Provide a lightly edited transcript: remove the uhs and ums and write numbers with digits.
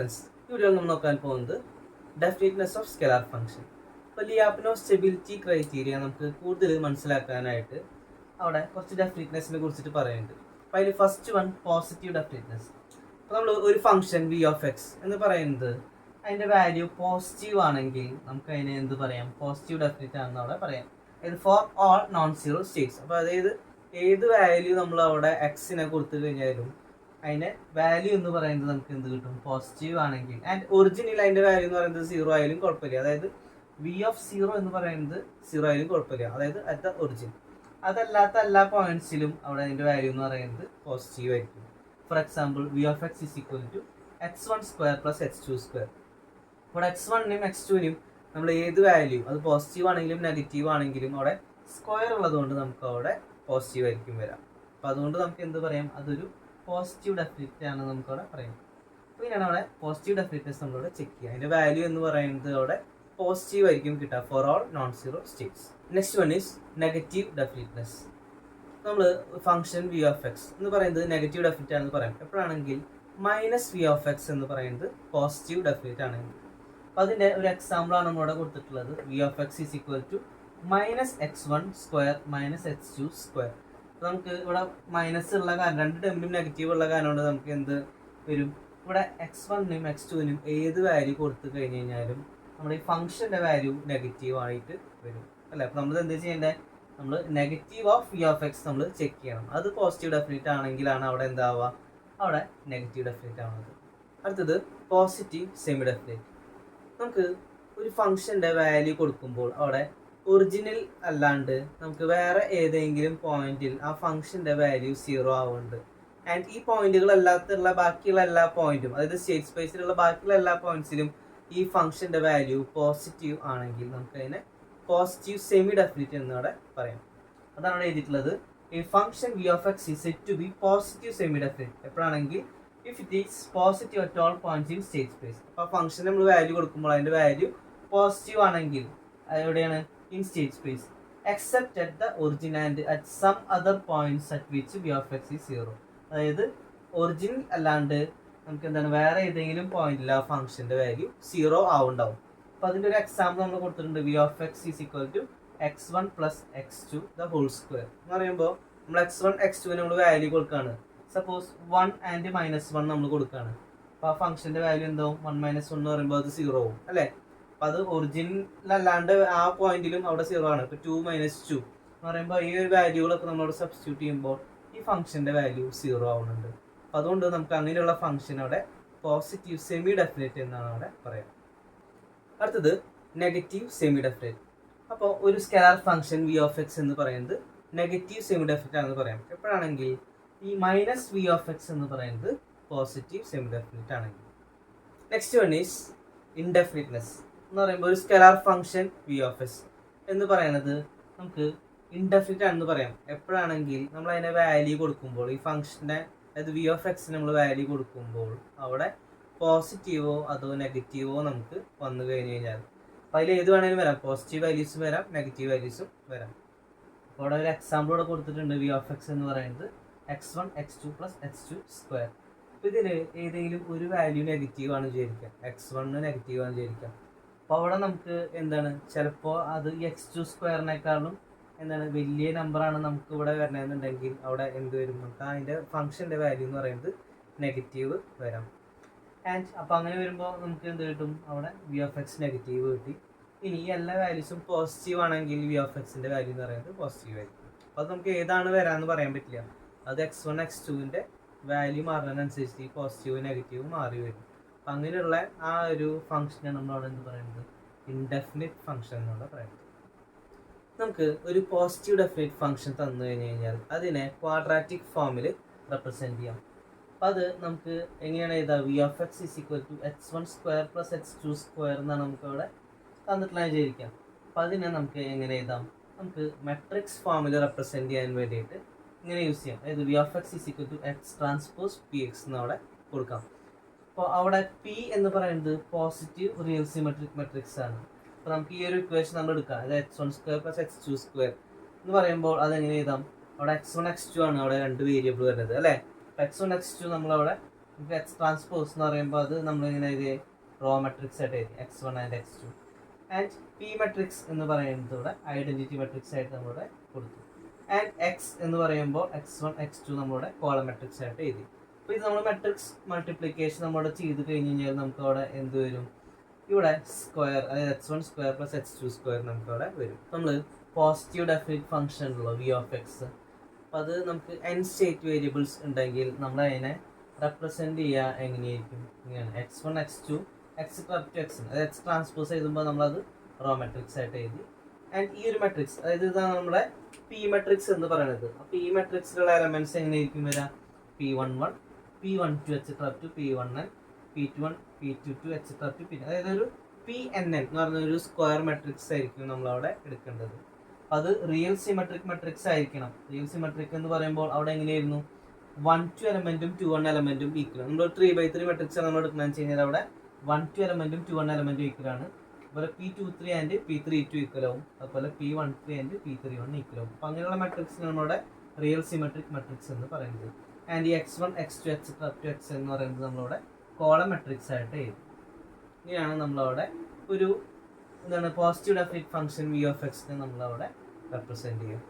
Friends, ഈ വീഡിയോയിൽ നമ്മൾ നോക്കാൻ പോകുന്നത് ഡെഫിനിറ്റ്നെസ് ഓഫ് സ്കെലാർ ഫംഗ്ഷൻ. അപ്പോൾ ലിയാപ്നോ സ്റ്റെബിലിറ്റി ക്രൈറ്റീരിയ നമുക്ക് കൂടുതൽ മനസ്സിലാക്കാനായിട്ട് അവിടെ കുറച്ച് ഡെഫിനിറ്റ്നെസ്സിനെ കുറിച്ചിട്ട് പറയുന്നുണ്ട്. അപ്പോൾ അതിൽ ഫസ്റ്റ് വൺ പോസിറ്റീവ് ഡെഫിനിറ്റ്നെസ്. അപ്പോൾ നമ്മൾ ഒരു ഫംഗ്ഷൻ വി ഓഫ് എക്സ് എന്ന് പറയുന്നത് അതിൻ്റെ വാല്യൂ പോസിറ്റീവ് ആണെങ്കിൽ നമുക്ക് അതിനെ എന്ത് പറയാം? പോസിറ്റീവ് ഡെഫിനിറ്റ് ആണെന്ന് അവിടെ പറയാം. ഇത് four all non zero States. അപ്പോൾ അതായത് ഏത് വാല്യൂ നമ്മൾ അവിടെ എക്സിനെ കൊടുത്തു കഴിഞ്ഞാലും അതിൻ്റെ വാല്യൂ എന്ന് പറയുന്നത് നമുക്ക് എന്ത് കിട്ടും? പോസിറ്റീവ് ആണെങ്കിൽ. ആൻഡ് ഒറിജിനിൽ അതിൻ്റെ വാല്യൂ എന്ന് പറയുന്നത് സീറോ ആയാലും കുഴപ്പമില്ല. അതായത് വി ഓഫ് സീറോ എന്ന് പറയുന്നത് സീറോ ആയാലും കുഴപ്പമില്ല, അതായത് അറ്റ് ദ ഒറിജിൻ. അതല്ലാത്ത എല്ലാ പോയിന്റ്സിലും അവിടെ അതിൻ്റെ വാല്യൂ എന്ന് പറയുന്നത് പോസിറ്റീവ് ആയിരിക്കും. For example, V of x is equal to x1² + x2². ഇവിടെ x1നും x2നും നമ്മൾ ഏത് വാല്യൂ, അത് പോസിറ്റീവ് ആണെങ്കിലും നെഗറ്റീവ് ആണെങ്കിലും അവിടെ സ്ക്വയർ ഉള്ളതുകൊണ്ട് നമുക്ക് അവിടെ പോസിറ്റീവ് ആയിരിക്കും വരാം. അപ്പം അതുകൊണ്ട് നമുക്ക് എന്ത് പറയാം? അതൊരു പോസിറ്റീവ് ഡെഫിനിറ്റ് ആണ് നമുക്ക് അവിടെ പറയാം. അപ്പോൾ ഇങ്ങനെയാണ് അവിടെ പോസിറ്റീവ് ഡെഫിനിറ്റ്നെസ് നമ്മളിവിടെ ചെക്ക് ചെയ്യുക. അതിൻ്റെ വാല്യൂ എന്ന് പറയുന്നത് അവിടെ പോസിറ്റീവ് ആയിരിക്കും കിട്ടുക for all non zero states. Next one is negative definiteness. നമ്മൾ ഫംഗ്ഷൻ വി ഓഫ് എക്സ് എന്ന് പറയുന്നത് നെഗറ്റീവ് ഡെഫിനിറ്റ് ആണെന്ന് പറയാം എപ്പോഴാണെങ്കിൽ മൈനസ് വി ഓഫ് എക്സ് എന്ന് പറയുന്നത് പോസിറ്റീവ് ഡെഫിനിറ്റ് ആണെങ്കിൽ. അപ്പോൾ അതിൻ്റെ ഒരു എക്സാമ്പിളാണ് നമ്മളിവിടെ കൊടുത്തിട്ടുള്ളത്. V of X is equal to -x1² - x2². നമുക്ക് ഇവിടെ മൈനസ് ഉള്ള കാരണം, രണ്ട് ടേമിലും നെഗറ്റീവ് ഉള്ള കാരണം കൊണ്ട് നമുക്ക് എന്ത് വരും? ഇവിടെ x1നും x2നും ഏത് വാല്യൂ കൊടുത്തു കഴിഞ്ഞ് കഴിഞ്ഞാലും നമ്മുടെ ഈ ഫംഗ്ഷൻ്റെ വാല്യൂ നെഗറ്റീവ് ആയിട്ട് വരും അല്ലേ? അപ്പോൾ നമ്മൾ എന്ത് ചെയ്യേണ്ടത്? നമ്മൾ negative of V of x നമ്മൾ ചെക്ക് ചെയ്യണം. അത് പോസിറ്റീവ് ഡെഫിനിറ്റ് ആണെങ്കിലാണ് അവിടെ എന്താവുക? അവിടെ നെഗറ്റീവ് ഡെഫിനിറ്റ് ആവുന്നത്. അടുത്തത് പോസിറ്റീവ് സെമി ഡെഫിനിറ്റ്. നമുക്ക് ഒരു ഫംഗ്ഷൻ്റെ വാല്യൂ കൊടുക്കുമ്പോൾ അവിടെ ഒറിജിനൽ അല്ലാണ്ട് നമുക്ക് വേറെ ഏതെങ്കിലും പോയിന്റിൽ ആ ഫംഗ്ഷൻ്റെ വാല്യൂ സീറോ ആവുന്നുണ്ട്. ആൻഡ് ഈ പോയിന്റുകളല്ലാത്തുള്ള ബാക്കിയുള്ള എല്ലാ പോയിന്റും, അതായത് സ്റ്റേറ്റ് സ്പേസിലുള്ള ബാക്കിയുള്ള എല്ലാ പോയിന്റ്സിലും ഈ ഫംഗ്ഷൻ്റെ വാല്യൂ പോസിറ്റീവ് ആണെങ്കിൽ നമുക്ക് അതിനെ പോസിറ്റീവ് സെമി ഡെഫിനിറ്റ് എന്നവിടെ പറയാം. അതാണ് അവിടെ എഴുതിയിട്ടുള്ളത്. ഈ function V of X is set to be positive semi definite എപ്പോഴാണെങ്കിൽ if it is positive at all points in state space. അപ്പോൾ ആ ഫംഗ്ഷൻ നമ്മൾ വാല്യൂ കൊടുക്കുമ്പോൾ അതിൻ്റെ വാല്യൂ പോസിറ്റീവ് ആണെങ്കിൽ എവിടെയാണ്? In state space, except at the origin and at some other points at which V of X is zero. അതായത് origin അല്ലാണ്ട് നമുക്ക് എന്താണ് വേറെ ഏതെങ്കിലും പോയിന്റിൽ ആ ഫംഗ്ഷൻ്റെ വാല്യൂ സീറോ ആവുണ്ടാവും. അപ്പോൾ അതിൻ്റെ ഒരു എക്സാമ്പിൾ നമ്മൾ കൊടുത്തിട്ടുണ്ട്. V of X is equal to x1 + x2² എന്ന് പറയുമ്പോൾ നമ്മൾ x1 x2 നമ്മൾ വാല്യൂ കൊടുക്കുകയാണ്. സപ്പോസ് 1 ആൻഡ് -1 നമ്മൾ കൊടുക്കുകയാണ്. അപ്പോൾ ആ ഫംഗ്ഷൻ്റെ വാല്യൂ എന്താവും? 1 - 1 എന്ന് പറയുമ്പോൾ അത് സീറോ ആവും അല്ലേ? അപ്പോൾ അത് ഒറിജിനല്ലാണ്ട് ആ പോയിന്റിലും അവിടെ സീറോ ആണ്. ഇപ്പോൾ 2 - 2 എന്ന് പറയുമ്പോൾ ഈ ഒരു വാല്യൂകളൊക്കെ നമ്മളോട് സബ്സ്റ്റിറ്റ്യൂട്ട് ചെയ്യുമ്പോൾ ഈ ഫംഗ്ഷൻ്റെ വാല്യൂ സീറോ ആവുന്നുണ്ട്. അപ്പോൾ അതുകൊണ്ട് നമുക്ക് അങ്ങനെയുള്ള ഫംഗ്ഷൻ അവിടെ പോസിറ്റീവ് സെമി ഡെഫിനിറ്റ് എന്നാണ് അവിടെ പറയുക. അടുത്തത് നെഗറ്റീവ് സെമി ഡെഫിനിറ്റ്. അപ്പോൾ ഒരു scalar function V of x എന്ന് പറയുന്നത് നെഗറ്റീവ് സെമി ഡെഫിനിറ്റ് ആണെന്ന് പറയാം എപ്പോഴാണെങ്കിൽ ഈ മൈനസ് വി ഓഫ് എക്സ് എന്ന് പറയുന്നത് പോസിറ്റീവ് സെമി ഡെഫിനിറ്റ് ആണെങ്കിൽ. നെക്സ്റ്റ് വൺ ഈസ് ഇൻഡെഫിനിറ്റ്നെസ് എന്ന് പറയുമ്പോൾ ഒരു scalar function V of s എന്ന് പറയുന്നത് നമുക്ക് ഇൻഡെഫിനിറ്റ് ആണെന്ന് പറയാം എപ്പോഴാണെങ്കിൽ നമ്മൾ അതിനെ വാല്യൂ കൊടുക്കുമ്പോൾ ഈ ഫംഗ്ഷനെ, അതായത് വി ഓഫ് എക്സിന് നമ്മൾ വാല്യൂ കൊടുക്കുമ്പോൾ അവിടെ പോസിറ്റീവോ അതോ നെഗറ്റീവോ നമുക്ക് വന്നു കഴിഞ്ഞ് കഴിഞ്ഞാൽ, അപ്പോൾ അതിൽ ഏത് വേണമെങ്കിലും വരാം. പോസിറ്റീവ് വാല്യൂസും വരാം, നെഗറ്റീവ് വാല്യൂസും വരാം. അപ്പോൾ അവിടെ ഒരു എക്സാമ്പിൾ ഇവിടെ കൊടുത്തിട്ടുണ്ട്. വി ഓഫ് എക്സ് എന്ന് പറയുന്നത് x1 x2 + x2². അപ്പോൾ ഇതിൽ ഏതെങ്കിലും ഒരു വാല്യൂ നെഗറ്റീവ് ആണ് വിചാരിക്കാം, x1 നെഗറ്റീവ് ആണ് വിചാരിക്കാം. അപ്പോൾ അവിടെ നമുക്ക് എന്താണ്, ചിലപ്പോൾ അത് x2² എന്താണ് വലിയ നമ്പറാണ് നമുക്ക് ഇവിടെ വരണമെന്നുണ്ടെങ്കിൽ അവിടെ എന്ത് വരും? നമുക്ക് അതിൻ്റെ ഫംഗ്ഷൻ്റെ വാല്യൂ എന്ന് പറയുന്നത് നെഗറ്റീവ് വരാം. ആൻഡ് അപ്പോൾ അങ്ങനെ വരുമ്പോൾ നമുക്ക് എന്ത് കിട്ടും? അവിടെ വി ഓഫ് എക്സ് നെഗറ്റീവ് കിട്ടി. ഇനി ഈ എല്ലാ വാല്യൂസും പോസിറ്റീവ് ആണെങ്കിൽ വി ഓഫ് എക്സിൻ്റെ വാല്യൂ എന്ന് പറയുന്നത് പോസിറ്റീവ് ആയിരിക്കും. അപ്പോൾ അത് നമുക്ക് ഏതാണ് വരാമെന്ന് പറയാൻ പറ്റില്ല. അത് x1 x2ൻ്റെ വാല്യൂ മാറുന്നതിനനുസരിച്ച് ഈ പോസിറ്റീവ് നെഗറ്റീവ് മാറി വരും. അപ്പം അങ്ങനെയുള്ള ആ ഒരു ഫംഗ്ഷനാണ് നമ്മളവിടെ എന്ത് പറയുന്നത്? ഇൻഡെഫിനിറ്റ് ഫംഗ്ഷൻ എന്നാണ് പറയുന്നത്. നമുക്ക് ഒരു പോസിറ്റീവ് ഡെഫിനിറ്റ് ഫംഗ്ഷൻ തന്നു കഴിഞ്ഞ് കഴിഞ്ഞാൽ അതിനെ ക്വാഡ്രാറ്റിക് ഫോമിൽ റെപ്രസെൻറ്റ് ചെയ്യാം. അപ്പം അത് നമുക്ക് എങ്ങനെയാണ് എഴുതാം? V of X is equal to x1² + x2² എന്നാണ് നമുക്ക് അവിടെ തന്നിട്ടുള്ള വിചാരിക്കാം. അപ്പം അതിനെ നമുക്ക് എങ്ങനെ എഴുതാം? നമുക്ക് മെട്രിക്സ് ഫോമിൽ റെപ്രസെൻറ്റ് ചെയ്യാൻ വേണ്ടിയിട്ട് ഇങ്ങനെ യൂസ് ചെയ്യാം. അതായത് V of X is equal to x⁻px എന്ന് അവിടെ കൊടുക്കാം. അപ്പോൾ അവിടെ പി എന്ന് പറയുന്നത് പോസിറ്റീവ് റിയൽ സിമെട്രിക് മെട്രിക്സ് ആണ്. അപ്പോൾ നമുക്ക് ഈ ഒരു ഇക്വേഷൻ നമ്മൾ എടുക്കാം. അതായത് x1² + x2² എന്ന് പറയുമ്പോൾ അതെങ്ങനെ എഴുതാം? അവിടെ x1 x2 ആണ് അവിടെ രണ്ട് വേരിയബിൾ വരുന്നത് അല്ലേ? x1 x2 നമ്മളവിടെ ഇപ്പോൾ എക്സ് ട്രാൻസ്പോസ് എന്ന് പറയുമ്പോൾ അത് നമ്മളിങ്ങനെ എഴുതി റോ മെട്രിക്സ് ആയിട്ട് എഴുതി x1 and x2. And P matrix എന്ന് പറയുന്നത് ഇവിടെ ഐഡന്റിറ്റി മെട്രിക്സ് ആയിട്ട് നമ്മളിവിടെ കൊടുത്തു. ആൻഡ് എക്സ് എന്ന് പറയുമ്പോൾ x1 x2 നമ്മളിവിടെ കോളം മെട്രിക്സ് ആയിട്ട് എഴുതി. അപ്പോൾ ഇത് നമ്മൾ മെട്രിക്സ് മൾട്ടിപ്ലിക്കേഷൻ നമ്മളിവിടെ ചെയ്ത് കഴിഞ്ഞ് കഴിഞ്ഞാൽ നമുക്ക് അവിടെ എന്ത് വരും? ഇവിടെ സ്ക്വയർ, അതായത് x1 square plus x2 square നമുക്ക് അവിടെ വരും. നമ്മൾ പോസിറ്റീവ് ഡെഫിനിറ്റ് ഫംഗ്ഷൻ ഉള്ളൂ v ഓഫ് എക്സ്. അപ്പം അത് നമുക്ക് n സ്റ്റേറ്റ് വേരിയബിൾസ് ഉണ്ടെങ്കിൽ നമ്മൾ അതിനെ റെപ്രസെൻറ്റ് ചെയ്യുക എങ്ങനെയായിരിക്കും? ഇങ്ങനെയാണ് x1 x2 etcetera up to xn. അതായത് എക്സ് ട്രാൻസ്പോസ് എഴുതുമ്പോൾ നമ്മളത് റോ മെട്രിക്സ് ആയിട്ട് എഴുതി. ആൻഡ് ഈ ഒരു മെട്രിക്സ്, അതായത് ഇതാണ് നമ്മുടെ പി മെട്രിക്സ് എന്ന് പറയുന്നത്. അപ്പോൾ ഈ മെട്രിക്സിലുള്ള എലമെന്റ്സ് എങ്ങനെയായിരിക്കും വരിക? p11 p12 etcetera up to p1n p21 p22 etcetera up to p. അതായത് ഒരു pnn എന്ന് പറയുന്ന ഒരു സ്ക്വയർ മെട്രിക്സ് ആയിരിക്കും നമ്മളവിടെ എടുക്കേണ്ടത്. അത് റിയൽ സിമെട്രിക് മെട്രിക്സ് ആയിരിക്കണം. റിയൽ സിമെട്രിക് എന്ന് പറയുമ്പോൾ അവിടെ എങ്ങനെയായിരുന്നു? 1 എലമെന്റും 2 എലമെന്റും ഈക്വൽ. നമ്മൾ 3/3 മെട്രിക്സ് ആണ് നമ്മൾ എടുക്കുന്നതെന്ന് വെച്ച് കഴിഞ്ഞാൽ അവിടെ 1 എലമെന്റും 2 എലമെന്റും ഈക്വൽ ആണ്. അതുപോലെ p23 ആൻഡ് p32 ഈക്വൽ ആവും. അതുപോലെ p13 ആൻഡ് p31 ഈക്വൽ ആവും. അപ്പോൾ അങ്ങനെയുള്ള മെട്രിക്സിന് നമ്മുടെ റിയൽ സിമെട്രിക് മെട്രിക്സ് എന്ന് പറയുന്നത്. ആൻഡ് ഈ x1 x2 etcetera up to xn എന്ന് പറയുന്നത് നമ്മളിവിടെ കോളം മെട്രിക്സ് ആയിട്ട് എഴുതും. ഇങ്ങനെയാണ് നമ്മളവിടെ ഒരു എന്താണ് positive definite function v of എക്സിനെ നമ്മളവിടെ റെപ്രസെൻറ്റ് ചെയ്യുക.